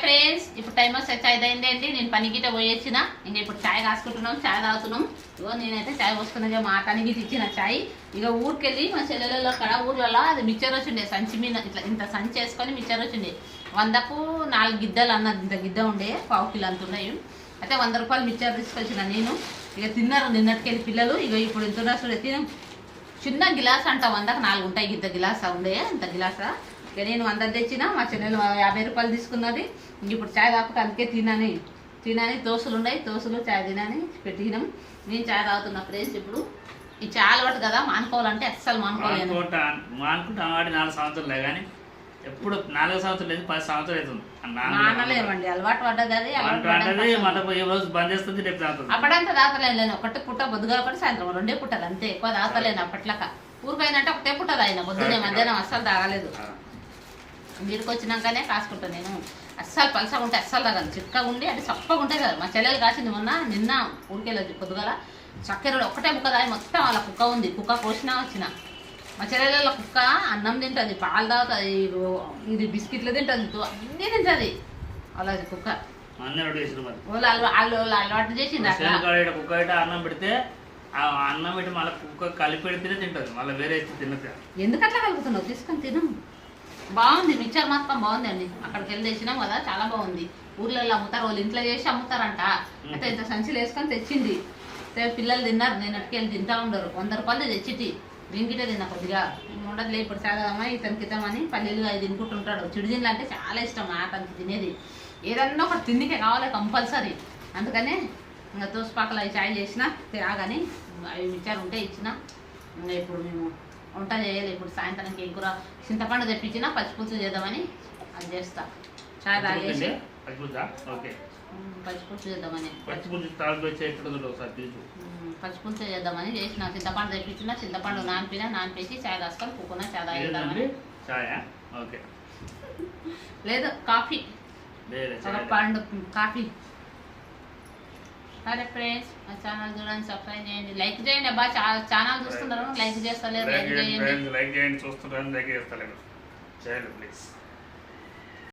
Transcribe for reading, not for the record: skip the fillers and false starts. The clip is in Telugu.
ఫ్రెండ్స్, ఇప్పుడు టైం వస్తే చాయ్ అయింది అండి. నేను పనికిట పోయేసిన, ఇంకా ఇప్పుడు చాయ్ కాసుకుంటున్నాం, చాయ్ తాగుతున్నాం. ఇగో నేనైతే చాయ్ పోసుకున్నా, మా తనికి ఇచ్చిన చాయ్. ఇక ఊరికెళ్ళి మా చెల్లెలలో అక్కడ ఊర్లలో అది మిక్చర్ వచ్చిండే, సంచి మీద ఇట్లా ఇంత సంచి వేసుకొని మిక్చర్ వచ్చిండే. 100కు 4 గిద్దలు అన్నది, ఇంత గిద్ద ఉండే, 1/4 కిలో అంత ఉన్నాయి. అయితే 100 రూపాయలు మిక్చర్ తీసుకొచ్చిన నేను. ఇక తిన్నారు నిన్నటికెళ్ళి పిల్లలు. ఇక ఇప్పుడు ఇంత చూడే తిన చిన్న గిలాస్ అంట, 100కు 4 ఉంటాయి. ఇంత గిలాసా ఉండే, ఇంత గిలాసా. ఇక నేను 100 తెచ్చిన, మా చెల్లెలు 50 రూపాయలు తీసుకున్నది. ఇప్పుడు చాయ్ తాగుతా, అందుకే తినని దోశలు ఉన్నాయి, దోశలు చాయ్ తినని పెట్టినాం. నేను చాయ్ తాగుతున్నా ఫ్రెండ్స్. ఇప్పుడు ఈ చాయ్ అలవాటు కదా, మానుకోవాలంటే అస్సలు మానుకోలేను. మానుకుంటా 4 సంవత్సరాలే కానీ ఎప్పుడు 4 సంవత్సరాలు లేదు, 10 సంవత్సరాలు అవుతుంది. మానలేమండి, అలవాటు పడ్డది. అది రోజు బంద్ చేస్తుంది, రేపు తాగుతుంది. అప్పుడంతా తాగలేను నేను, ఒకటి పుట్ట పొద్దుగా పడి సాయంత్రం 2 పుట్టలు అంతే, ఎక్కువ తాగలేను. అప్పట్లక ఊరికైనంటే ఒకటే పుట్టదు ఆయన, పొద్దున్నే మధ్యాహ్నం అస్సలు తాగలేదు. మీరుకు వచ్చినాకనే కాసుకుంటాను నేను. అస్సలు పలసగా ఉంటే అస్సలు తాగదు, చిక్కగా ఉండి అంటే చప్పగా ఉంటాయి కదా. మా చెల్లెలు కాసింది నిన్న ఊరికెళ్ళదు పొద్దుగల, చక్కెర ఒకటే కుక్క తాగి మొత్తం వాళ్ళ కుక్క ఉంది. కుక్క కోసినా వచ్చిన. మా చెల్లెల కుక్క అన్నం తింటుంది, పాలు తాగుతుంది, ఇది బిస్కెట్లు తింటుంది, అన్నీ తింటుంది వాళ్ళ కుక్క. వాళ్ళు అలవాటు చేసింది. కుక్క అన్నం పెడితే అన్నం పెట్టి మళ్ళీ కుక్క కలిపి పెడితేనే తింటుంది, మళ్ళీ వేరే తినదు. ఎందుకు అట్లా కలుపుతున్నావు? తీసుకొని తిను. బాగుంది మిక్చర్ మాత్రం బాగుంది అండి. అక్కడికి వెళ్ళి తెచ్చినాం కదా, చాలా బాగుంది. ఊర్లలో అమ్ముతారు, వాళ్ళు ఇంట్లో చేసి అమ్ముతారంట. అయితే ఇంత సంచులు వేసుకొని తెచ్చింది. పిల్లలు తిన్నారు, నేను అటుకెళ్ళి తింటా ఉండరు. 100 రూపాయలు తెచ్చిటి, దీనికిటే తిన్నా కొద్దిగా. ఉండదులే ఇప్పుడు సాగదమ్మా ఇతనికి ఇద్దామని. పల్లీలు అవి తినుకుంటుంటాడు. చిడుదిన్లు అంటే చాలా ఇష్టం అతనికి తినేది. ఏదన్నా ఒకటి తిండికే కావాలి కంపల్సరీ. అందుకనే ఇంకా తోసుపాకలు అవి చాయ్ చేసిన తాగని అవి మిక్చర్ ఉంటే ఇచ్చిన. ఇంకా ఇప్పుడు మేము వంట చేయాలి. ఇప్పుడు సాయంత్రానికి ఏం కూర, చింతపండు తెప్పించిన, పచ్చిపులుసు చేద్దామని అది చేస్తా. చాయ్ తాగేసి పచ్చిపులుసు చేద్దామని పచ్చిపులుసు చేద్దామని చేసిన. చింతపండు తెప్పించిన, చింతపండు నానిపేసి చాయ్ కాసుకొని కుక్కున చాయ్ తాగేద్దామని. లేదు కాఫీ, ఒక పండు కాఫీ. సరే ఫ్రెండ్స్, మా ఛానల్ చూడండి, సబ్స్క్రైబ్ చేయండి, లైక్ చేయండి. అబ్బా ఛానల్ చూస్తున్నారు, లైక్ చేస్తలేరు. లైక్ చేయండి, చూస్తున్నారు, లైక్ చేస్తలేరు. చేయండి ప్లీజ్.